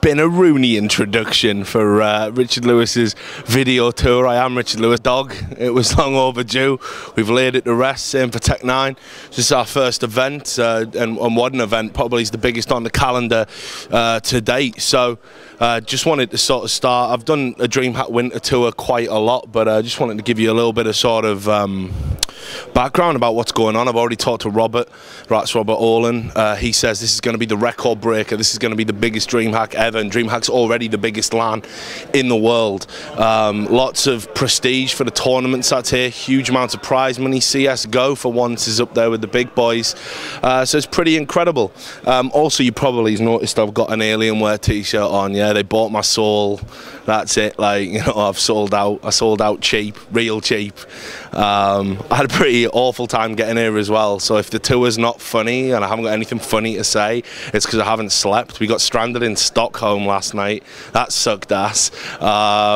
been a Rooney introduction for Richard Lewis's video tour. I am Richard Lewis Dog. It was long overdue. We've laid it to rest. Same for Tech 9. This is our first event, and what an event. Probably is the biggest on the calendar to date. So just wanted to sort of start. I've done a DreamHack Winter Tour quite a lot, but I just wanted to give you a little bit of sort of background about what's going on. I've already talked to Robert. That's Robert Olin. He says this is going to be the record breaker. This is going to be the biggest DreamHack ever, and DreamHack's already the biggest LAN in the world. Lots of prestige for the tournaments that's here. Huge amounts of prize money. CSGO for once is up there with the big boys. So it's pretty incredible. Also, you probably noticed I've got an Alienware t-shirt on. Yeah, they bought my soul. That's it. Like, you know, I've sold out. I sold out cheap, real cheap. I had a pretty awful time getting here as well. So if the tour's not funny and I haven't got anything funny to say, it's because I haven't slept. We got stranded in Stockholm last night. That sucked ass.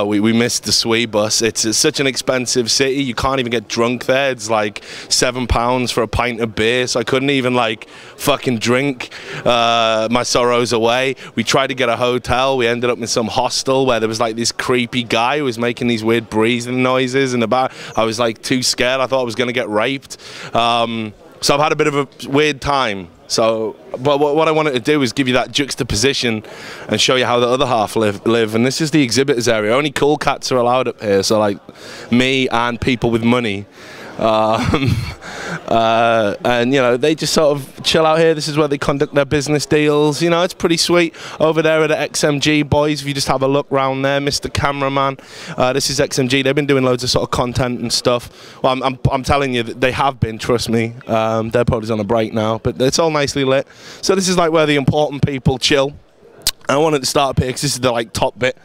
We missed the SWE bus. It's such an expensive city. You can't even get drunk there. It's like £7 for a pint of beer. So I couldn't even like fucking drink my sorrows away. We tried to get a hotel. We ended up in some hostel where there was like this creepy guy who was making these weird breathing noises in the bar. I was like too scared. I thought I was going to get raped. So I've had a bit of a weird time. So, but what I wanted to do is give you that juxtaposition and show you how the other half live. And this is the exhibitors area. Only cool cats are allowed up here. So like me and people with money. And you know, they just sort of chill out here. This is where they conduct their business deals. You know, it's pretty sweet. Over there are the XMG boys. If you just have a look round there, Mr. Cameraman, this is XMG. They've been doing loads of sort of content and stuff. Well, I'm telling you that they have been, trust me. They're probably on a break now, but it's all nicely lit. So this is like where the important people chill. I wanted to start up here because this is the like top bit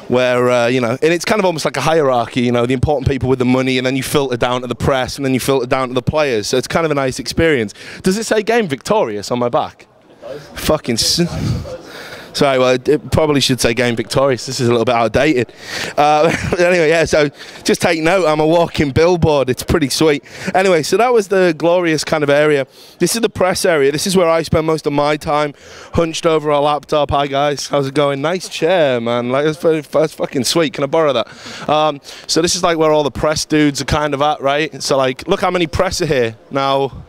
where you know, and it's kind of almost like a hierarchy, you know, the important people with the money, and then you filter down to the press, and then you filter down to the players. So it's kind of a nice experience. Does it say Game Victorious on my back? Fucking sorry, well, it probably should say Game Victorious. This is a little bit outdated. Anyway, yeah, so just take note, I'm a walking billboard. It's pretty sweet. Anyway, so that was the glorious kind of area. This is the press area. This is where I spend most of my time, hunched over a laptop. Hi, guys. How's it going? Nice chair, man. Like, that's fucking sweet. Can I borrow that? So this is like where all the press dudes are kind of at, right? So, like, look how many press are here. Now,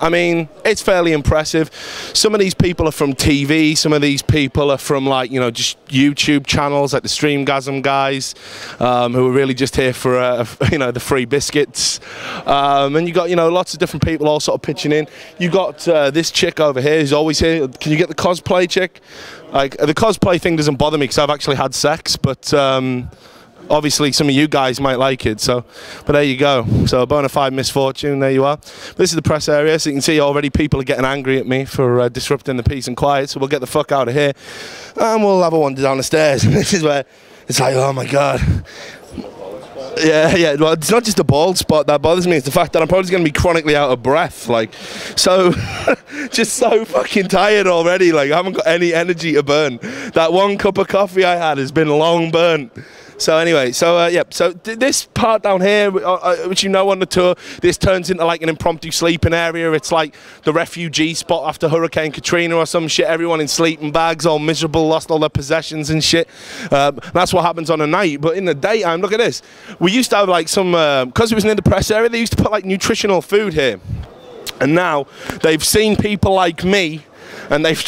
I mean, it's fairly impressive. Some of these people are from TV. Some of these people are from, like, you know, just YouTube channels, like the Streamgasm guys, who are really just here for, you know, the free biscuits. And you got, you know, lots of different people all sort of pitching in. You got this chick over here who's always here. Can you get the cosplay chick? Like, the cosplay thing doesn't bother me because I've actually had sex, but obviously some of you guys might like it, so, but there you go. So a bona fide misfortune, there you are. This is the press area, so you can see already people are getting angry at me for disrupting the peace and quiet, so we'll get the fuck out of here and we'll have a wander down the stairs. And this is where it's like, oh my god. Yeah, well, it's not just the bald spot that bothers me, it's the fact that I'm probably going to be chronically out of breath, like, so, just so fucking tired already, like, I haven't got any energy to burn. That one cup of coffee I had has been long burnt. So anyway, so yeah, so this part down here, which you know on the tour, this turns into like an impromptu sleeping area. It's like the refugee spot after Hurricane Katrina or some shit. Everyone in sleeping bags, all miserable, lost all their possessions and shit. That's what happens on a night. But in the daytime, look at this. We used to have like some, because it was near the press area, they used to put like nutritional food here. And now they've seen people like me, and they've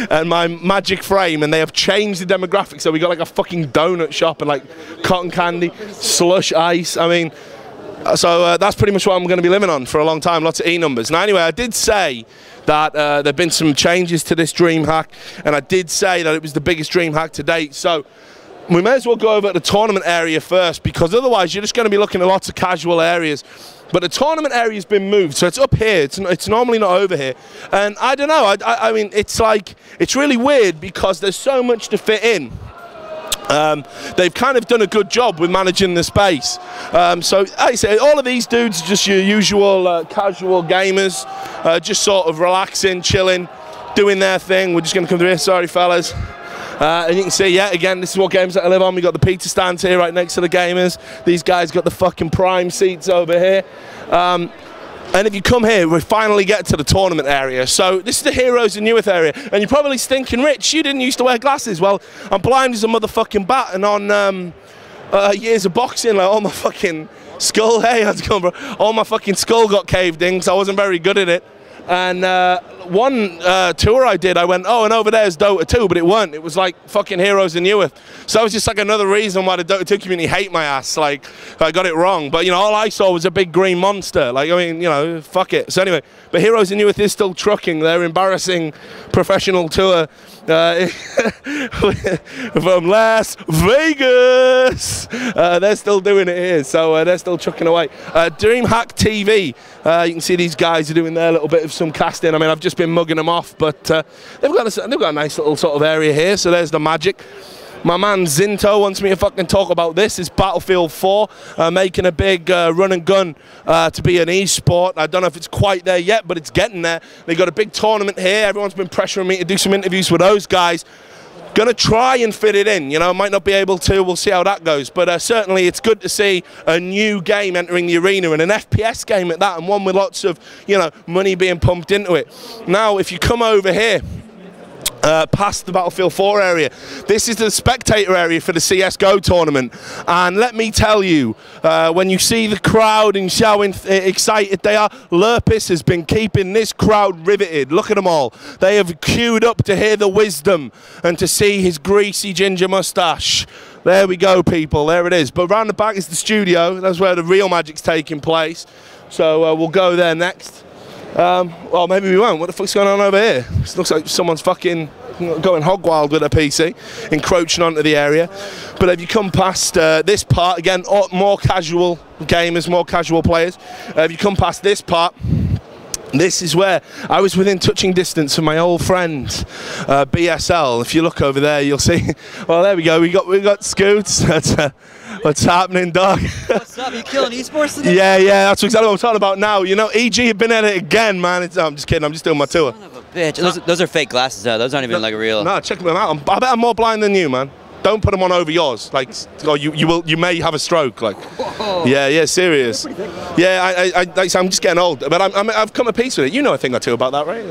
and my magic frame, and they have changed the demographic. So we got like a fucking donut shop and like cotton candy, slush ice. I mean, so that's pretty much what I'm going to be living on for a long time. Lots of E numbers. Now anyway, I did say that there've been some changes to this DreamHack, and I did say that it was the biggest DreamHack to date. So we may as well go over to the tournament area first, because otherwise you're just going to be looking at lots of casual areas. But the tournament area's been moved, so it's up here. It's normally not over here. And I don't know, I mean, it's like, it's really weird because there's so much to fit in. They've kind of done a good job with managing the space. So I say all of these dudes are just your usual casual gamers, just sort of relaxing, chilling, doing their thing. We're just going to come through here. Sorry, fellas. And you can see, yeah, again, this is what games that I live on. We've got the pizza stands here right next to the gamers. These guys got the fucking prime seats over here. And if you come here, we finally get to the tournament area. So this is the Heroes of Newark area. And you're probably thinking, Rich, you didn't used to wear glasses. Well, I'm blind as a motherfucking bat. And on years of boxing, like all my fucking skull, hey, how's it going, bro? All my fucking skull got caved in because I wasn't very good at it. And one tour I did, I went, oh, and over there's Dota 2, but it weren't. It was like fucking Heroes of Newark. So it was just like another reason why the Dota 2 community hate my ass. Like, I got it wrong. But, you know, all I saw was a big green monster. Like, I mean, you know, fuck it. So anyway, but Heroes of Newark is still trucking. Their embarrassing professional tour from Las Vegas. They're still doing it here. So they're still trucking away. DreamHack TV. You can see these guys are doing their little bit of some casting. I mean, I've just been mugging them off, but they've got a nice little sort of area here. So there's the magic. My man Zinto wants me to fucking talk about this. It's Battlefield 4, making a big run and gun to be an e-sport. I don't know if it's quite there yet, but it's getting there. They got a big tournament here. Everyone's been pressuring me to do some interviews with those guys. Gonna try and fit it in, you know, might not be able to, we'll see how that goes, but certainly it's good to see a new game entering the arena, and an FPS game at that, and one with lots of, you know, money being pumped into it. Now, if you come over here, past the Battlefield 4 area, this is the spectator area for the CSGO tournament, and let me tell you, when you see the crowd and how excited they are, Lurpis has been keeping this crowd riveted. Look at them all. They have queued up to hear the wisdom and to see his greasy ginger mustache. There we go, people, there it is. But round the back is the studio. That's where the real magic's taking place, so we'll go there next. Well, maybe we won't. What the fuck's going on over here? It looks like someone's fucking going hog wild with a PC, encroaching onto the area. But if you come past this part, again, more casual gamers, more casual players. If you come past this part, this is where I was within touching distance of my old friend BSL. If you look over there, you'll see. Well, there we go. We got Scoots. What's happening, dog? What's up? You killing esports today? Yeah. That's exactly what I'm talking about now. You know, EG have been at it again, man. I'm just kidding. I'm just doing my tour. Son of a bitch. Those are fake glasses, though. Those aren't even like real. No, check them out. I bet I'm more blind than you, man. Don't put them on over yours, like, or you may have a stroke, like. Whoa. Yeah, serious. Yeah, I'm just getting old, but I've come a piece with it. You know a thing or two about that, right?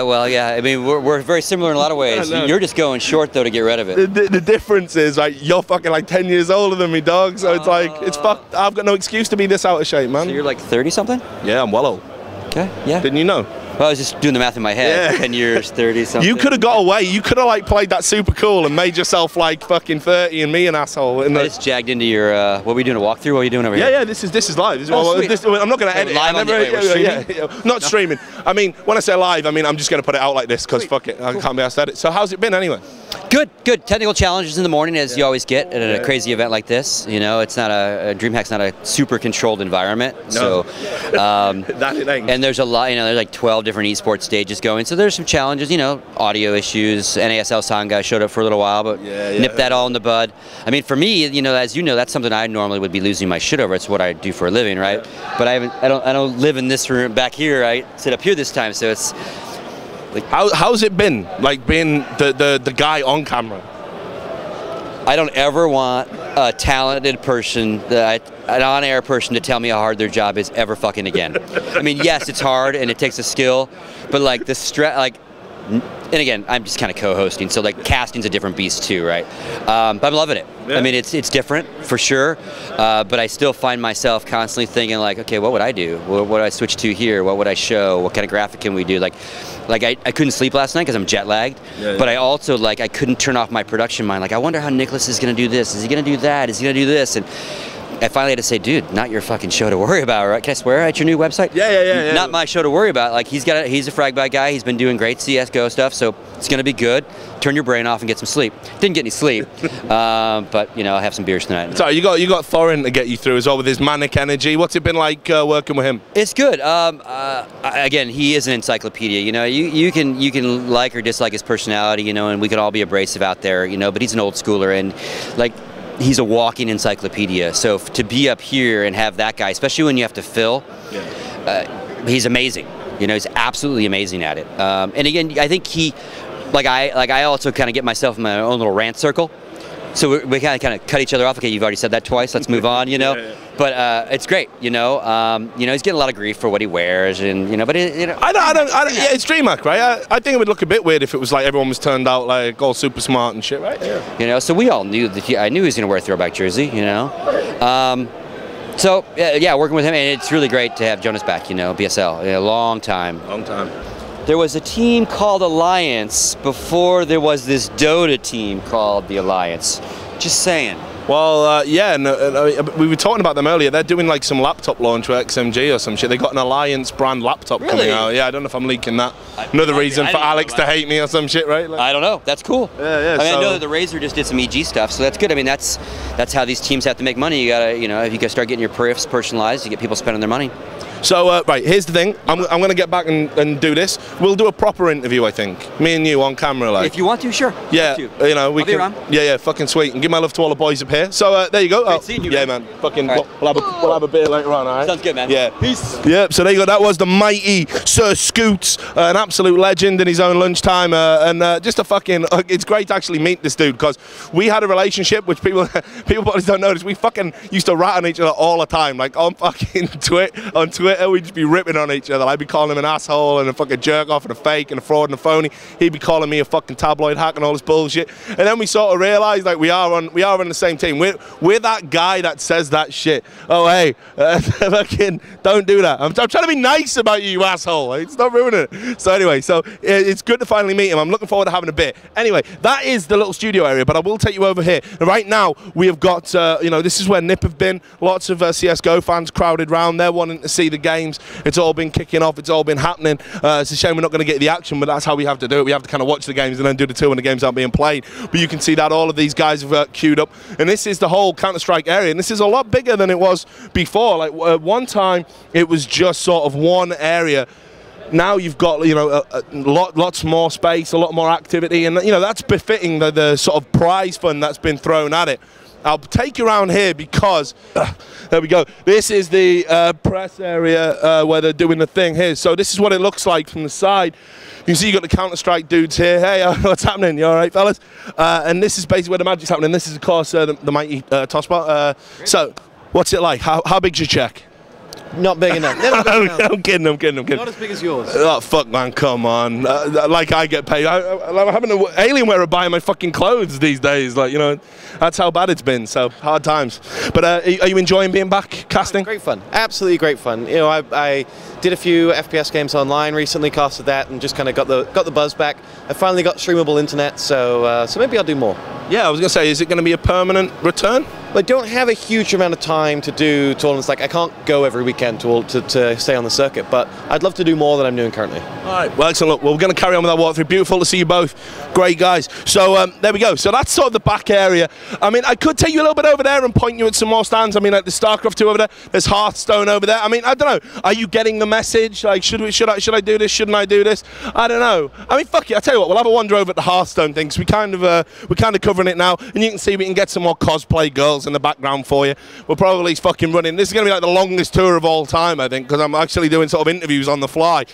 Well, yeah. I mean, we're very similar in a lot of ways. You're just going short though to get rid of it. The difference is, like, you're fucking like 10 years older than me, dog. So it's like it's fucked. I've got no excuse to be this out of shape, man. So you're like 30 something? Yeah, I'm well old. Okay. Yeah. Didn't you know? Well, I was just doing the math in my head. Yeah. 10 years, 30 something. You could have got away. You could have like played that super cool and made yourself like fucking 30 and me an asshole. I just jagged into your. What were we doing? A walkthrough? What are you doing over here? Yeah. This is live. I'm not going to edit. Live on the Not streaming. I mean, when I say live, I mean I'm just going to put it out like this because fuck it, I can't be asked to edit. So how's it been anyway? Good. Technical challenges in the morning, as you always get at a crazy event like this. You know, it's not DreamHack's not a super controlled environment. No. So, and there's a lot. You know, there's like 12 different esports stages going. So there's some challenges. You know, audio issues. NASL sound guy showed up for a little while, but nipped that all in the bud. I mean, for me, you know, as you know, that's something I normally would be losing my shit over. It's what I do for a living, right? Yeah. But I don't live in this room back here. I sit up here this time, so it's. Like, how's it been, like, being the guy on camera? I don't ever want a talented person, an on-air person, to tell me how hard their job is ever fucking again. I mean, yes, it's hard and it takes a skill, but like the stress, like, and again, I'm just kind of co-hosting, so like casting's a different beast too, right? But I'm loving it. Yeah. I mean, it's different for sure, but I still find myself constantly thinking like, okay, what would I do? What would I switch to here? What would I show? What kind of graphic can we do? Like I couldn't sleep last night because I'm jet lagged, but I also I couldn't turn off my production mind. Like, I wonder how Nicholas is gonna do this. Is he gonna do that? Is he gonna do this? And I finally had to say, dude, not your fucking show to worry about, right? Can I swear at your new website? Yeah. Not my show to worry about. Like, he's a Fragbite guy. He's been doing great CSGO stuff, so it's gonna be good. Turn your brain off and get some sleep. Didn't get any sleep, but you know, I'll have some beers tonight. So you got Thorin to get you through as well with his manic energy. What's it been like working with him? It's good. Again, he is an encyclopedia. You know, you can like or dislike his personality. You know, and we can all be abrasive out there. You know, but he's an old schooler and like. He's a walking encyclopedia. So to be up here and have that guy, especially when you have to fill, he's amazing. You know, he's absolutely amazing at it. And again, I think I also kind of get myself in my own little rant circle. So we kind of cut each other off. Okay, you've already said that twice. Let's move on. You know. But it's great, you know. He's getting a lot of grief for what he wears, and but I don't. Yeah, it's DreamHack, right? I think it would look a bit weird if it was like everyone was turned out like all super smart and shit, right? Yeah. So we all knew that I knew he was going to wear a throwback jersey, So yeah, working with him, and it's really great to have Jonas back. BSL, a long time. Long time. There was a team called Alliance before there was this Dota team called the Alliance. Just saying. Well, yeah, we were talking about them earlier. They're doing like some laptop launch with XMG or some shit. They got an Alliance brand laptop coming out. Yeah, I don't know if I'm leaking that. Another reason for Alex to hate me or some shit, right? I don't know. That's cool. Yeah. I know that the Razor just did some EG stuff, so that's good. I mean, that's how these teams have to make money. You gotta, if you gotta start getting your periffs personalized, you get people spending their money. So, right, here's the thing. I'm going to get back and do this. We'll do a proper interview, I think. Me and you on camera, like. If you want to, sure. Yeah, we can. Yeah, fucking sweet. And give my love to all the boys up here. So, there you go. Great seeing you, man. Yeah, man. Fucking, right. we'll have a beer later on, all right? Sounds good, man. Yeah. Peace. Yeah, so there you go. That was the mighty Sir Scoots, an absolute legend in his own lunchtime. And just a fucking, it's great to actually meet this dude, because we had a relationship, which people probably don't notice. We fucking used to rat on each other all the time. Like, on fucking Twitter, we'd just be ripping on each other. I'd be calling him an asshole and a fucking jerk off and a fake and a fraud and a phony. He'd be calling me a fucking tabloid hack and all this bullshit. And then we sort of realised, like, we are on the same team. We're that guy that says that shit. Oh, hey, fucking don't do that. I'm trying to be nice about you, you asshole. It's not ruining it. So anyway, it's good to finally meet him. I'm looking forward to having a bit. Anyway, that is the little studio area, but I will take you over here. Right now, we have got, this is where Nip have been. Lots of CSGO fans crowded round. They're wanting to see the games. It's all been kicking off. It's all been happening. It's a shame we're not going to get the action, but that's how we have to do it. We have to kind of watch the games and then do the tour when the games aren't being played. But you can see that all of these guys have queued up. And this is the whole Counter-Strike area. And this is a lot bigger than it was before. Like, one time, it was just sort of one area. Now you've got, lots more space, a lot more activity, and that's befitting the sort of prize fund that's been thrown at it. I'll take you around here because, there we go. This is the press area where they're doing the thing here. So this is what it looks like from the side. You can see you got the Counter-Strike dudes here. Hey, what's happening? You all right, fellas? And this is basically where the magic's happening. This is, of course, the mighty Tosspot. So, what's it like? How big's your check? Not big enough. Never big enough. I'm kidding. Not as big as yours. Oh, fuck, man, come on. Like, I get paid. I'm having an Alienware buying my fucking clothes these days. Like, that's how bad it's been. So, hard times. But are you enjoying being back casting? Great fun. Absolutely great fun. I did a few FPS games online recently, casted that, and just kind of got the buzz back. I finally got streamable internet, so maybe I'll do more. Yeah, I was going to say, is it going to be a permanent return? I don't have a huge amount of time to do tournaments. Like, I can't go every weekend to stay on the circuit, but I'd love to do more than I'm doing currently. All right, well, excellent. Look, we're going to carry on with our walkthrough. Beautiful to see you both. Great guys. So, there we go. So that's sort of the back area. I mean, I could take you a little bit over there and point you at some more stands. I mean, like the StarCraft 2 over there. There's Hearthstone over there. I mean, I don't know. Are you getting the message? Like, should I do this? Shouldn't I do this? I don't know. I mean, fuck it. I tell you what, we'll have a wander over at the Hearthstone thing, 'cause we're kind of covering it now, and you can see we can get some more cosplay girls in the background for you. We're probably fucking running. This is going to be like the longest tour of all time, I think, because I'm actually doing sort of interviews on the fly.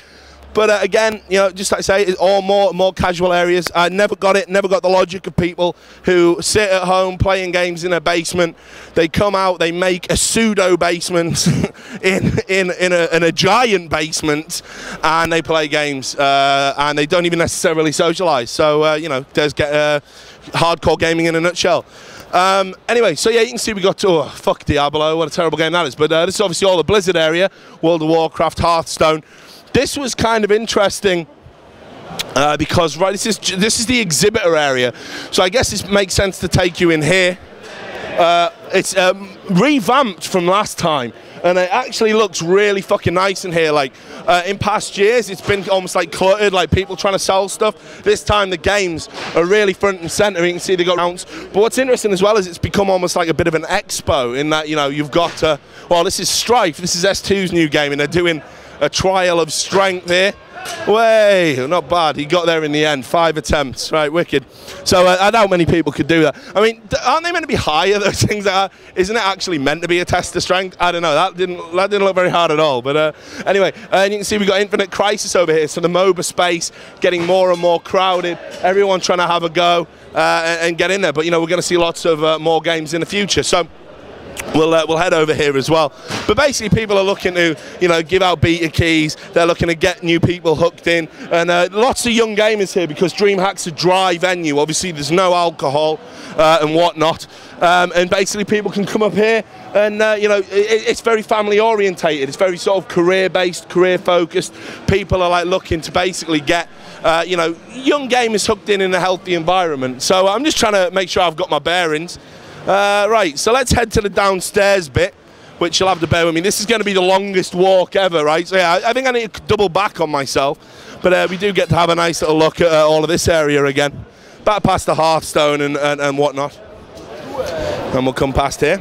But again, just like I say, it's all more casual areas. I never got the logic of people who sit at home playing games in a basement. They come out, they make a pseudo basement in a giant basement, and they play games, and they don't even necessarily socialise. So there's hardcore gaming in a nutshell. Anyway, so yeah, you can see we got to, fuck Diablo, what a terrible game that is. But this is obviously all the Blizzard area, World of Warcraft, Hearthstone. This was kind of interesting because this is the exhibitor area, so I guess this makes sense to take you in here. It's revamped from last time, and it actually looks really fucking nice in here. Like in past years, it's been almost like cluttered, like people trying to sell stuff. This time the games are really front and center. You can see they got rounds. But what's interesting as well is it's become almost like a bit of an expo in that you've got well, this is Strife. This is S2's new game, and they're doing a trial of strength here. Way, not bad. He got there in the end. 5 attempts. Right, wicked. So I doubt many people could do that. I mean, aren't they meant to be higher, those things like that? Isn't it actually meant to be a test of strength? I don't know. That didn't look very hard at all. But anyway, and you can see we've got Infinite Crisis over here. So the MOBA space getting more and more crowded. Everyone trying to have a go and get in there. But we're going to see lots of more games in the future. So we'll head over here as well. But basically, people are looking to, you know, give out beta keys. They're looking to get new people hooked in, and lots of young gamers here because DreamHack's a dry venue. Obviously, there's no alcohol and whatnot, and basically people can come up here and you know, it's very family orientated. It's very sort of career-based, career-focused. People are like looking to basically get you know, young gamers hooked in a healthy environment. So I'm just trying to make sure I've got my bearings. Right, so let's head to the downstairs bit, which you'll have to bear with me. This is going to be the longest walk ever, right? So yeah, I think I need to double back on myself. But we do get to have a nice little look at all of this area again. Back past the Hearthstone and whatnot. And we'll come past here.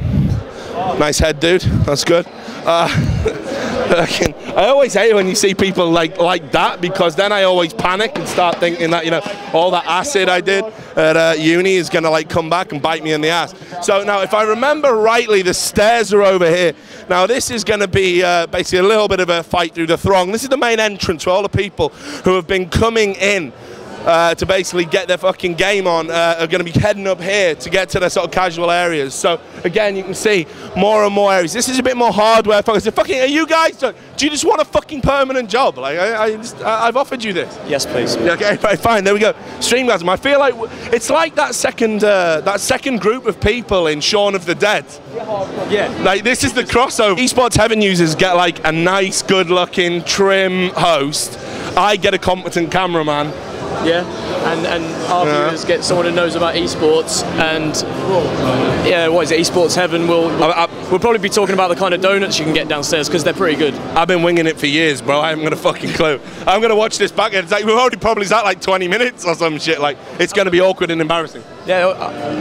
Nice head, dude. That's good. I always hate when you see people like that, because then I always panic and start thinking that, you know, all that acid I did at uni is going to like come back and bite me in the ass. So now, if I remember rightly, the stairs are over here. Now this is going to be basically a little bit of a fight through the throng. This is the main entrance where all the people who have been coming in to basically get their fucking game on are going to be heading up here to get to their sort of casual areas. So again, you can see more and more areas. This is a bit more hardware focused. Fucking, are you guys? Do you just want a fucking permanent job? Like I've offered you this. Yes, please. Okay, right, fine. There we go. Streamgasm. I feel like it's like that second group of people in Shaun of the Dead. Yeah. Like this is the crossover. Esports Heaven users get like a nice, good-looking, trim host. I get a competent cameraman. Yeah, and our viewers get someone who knows about esports, and yeah, what is it? Esports Heaven we'll probably be talking about the kind of donuts you can get downstairs, because they're pretty good. I've been winging it for years, bro. I haven't got a fucking clue. I'm gonna watch this back. It's like we've already probably at like 20 minutes or some shit. Like it's gonna be awkward and embarrassing. Yeah,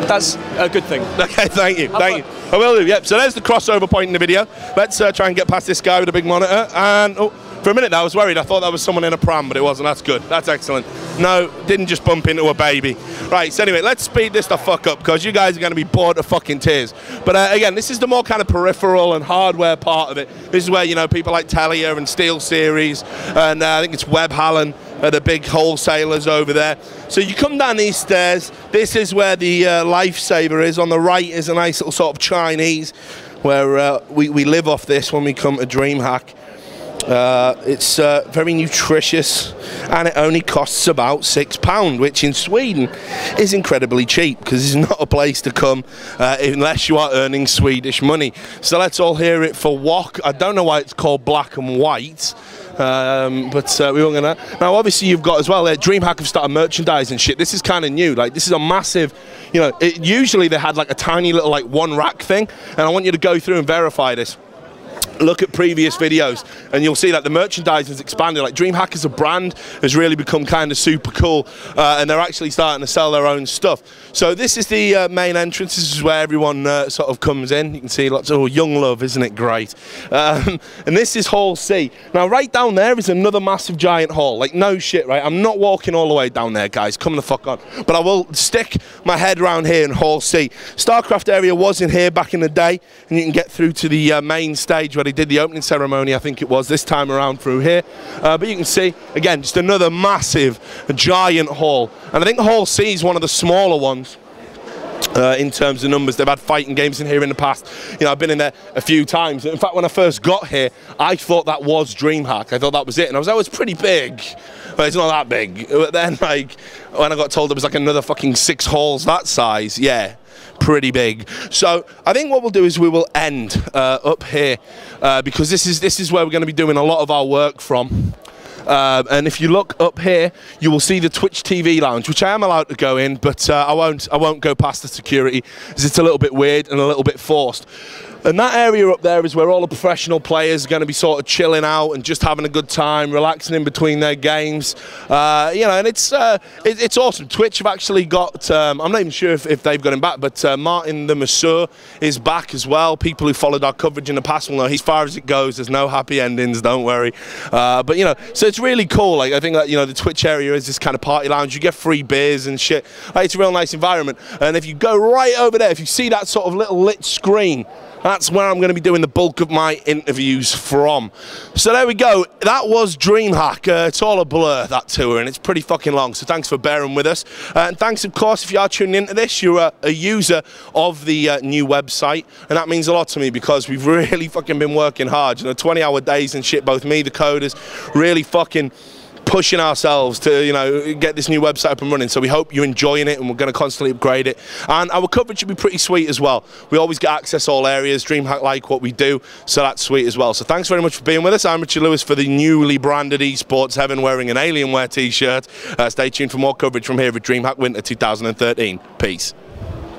that's a good thing. Okay, thank you, thank you. I will do. Yep. So there's the crossover point in the video. Let's try and get past this guy with a big monitor. And oh, for a minute I was worried. I thought that was someone in a pram, but it wasn't. That's good. That's excellent. No, didn't just bump into a baby. Right, so anyway, let's speed this the fuck up, because you guys are going to be bored to fucking tears. But again, this is the more kind of peripheral and hardware part of it. This is where, you know, people like Telia and SteelSeries, and I think it's Webhallen are the big wholesalers over there. So you come down these stairs. This is where the Lifesaver is. On the right is a nice little sort of Chinese, where we live off this when we come to DreamHack. It's very nutritious, and it only costs about £6, which in Sweden is incredibly cheap, because it's not a place to come unless you are earning Swedish money. So let's all hear it for WOC. I don't know why it's called black and white, but we were gonna. Now obviously you've got as well, DreamHack have started merchandise and shit. This is kind of new. Like this is a massive, you know, usually they had like a tiny little like one rack thing, and I want you to go through and verify this. Look at previous videos and you'll see that the merchandise has expanded. Like DreamHack as a brand has really become kind of super cool, and they're actually starting to sell their own stuff. So this is the main entrance. This is where everyone sort of comes in. You can see lots of young love, isn't it great? And this is Hall C. Now right down there is another massive giant hall. Like no shit, right? I'm not walking all the way down there, guys. Come the fuck on. But I will stick my head around here in Hall C. StarCraft area was in here back in the day, and you can get through to the main stage where they did the opening ceremony, I think it was, this time around through here. But you can see, again, just another massive, giant hall. And I think Hall C is one of the smaller ones in terms of numbers. They've had fighting games in here in the past. You know, I've been in there a few times. In fact, when I first got here, I thought that was DreamHack. I thought that was it. And I was like, oh, it's pretty big. But it's not that big. But then, like, when I got told there was like another fucking 6 halls that size, yeah, pretty big. So I think what we'll do is we will end up here, because this is where we're going to be doing a lot of our work from. And if you look up here, you will see the Twitch TV lounge, which I am allowed to go in, but I won't go past the security, because it's a little bit weird and a little bit forced. And that area up there is where all the professional players are going to be sort of chilling out and just having a good time, relaxing in between their games. You know, and it's awesome. Twitch have actually got, I'm not even sure if they've got him back, but Martin the Masseur is back as well. People who followed our coverage in the past will know, as far as it goes, there's no happy endings, don't worry. But, you know, so it's really cool. Like, I think that, you know, the Twitch area is this kind of party lounge. You get free beers and shit. Like, it's a real nice environment. And if you go right over there, if you see that sort of little lit screen, That's where I'm going to be doing the bulk of my interviews from. So there we go. That was DreamHack. It's all a blur, that tour, and it's pretty fucking long. So thanks for bearing with us. And thanks, of course, if you are tuning into this, you're a user of the new website, and that means a lot to me because we've really fucking been working hard. You know, 20-hour days and shit. Both me, the coders, really fucking pushing ourselves to, you know, get this new website up and running. So we hope you're enjoying it, and we're going to constantly upgrade it. And our coverage should be pretty sweet as well. We always get access to all areas. DreamHack like what we do, so that's sweet as well. So thanks very much for being with us. I'm Richard Lewis for the newly branded Esports Heaven, wearing an Alienware t-shirt. Stay tuned for more coverage from here at DreamHack Winter 2013. Peace.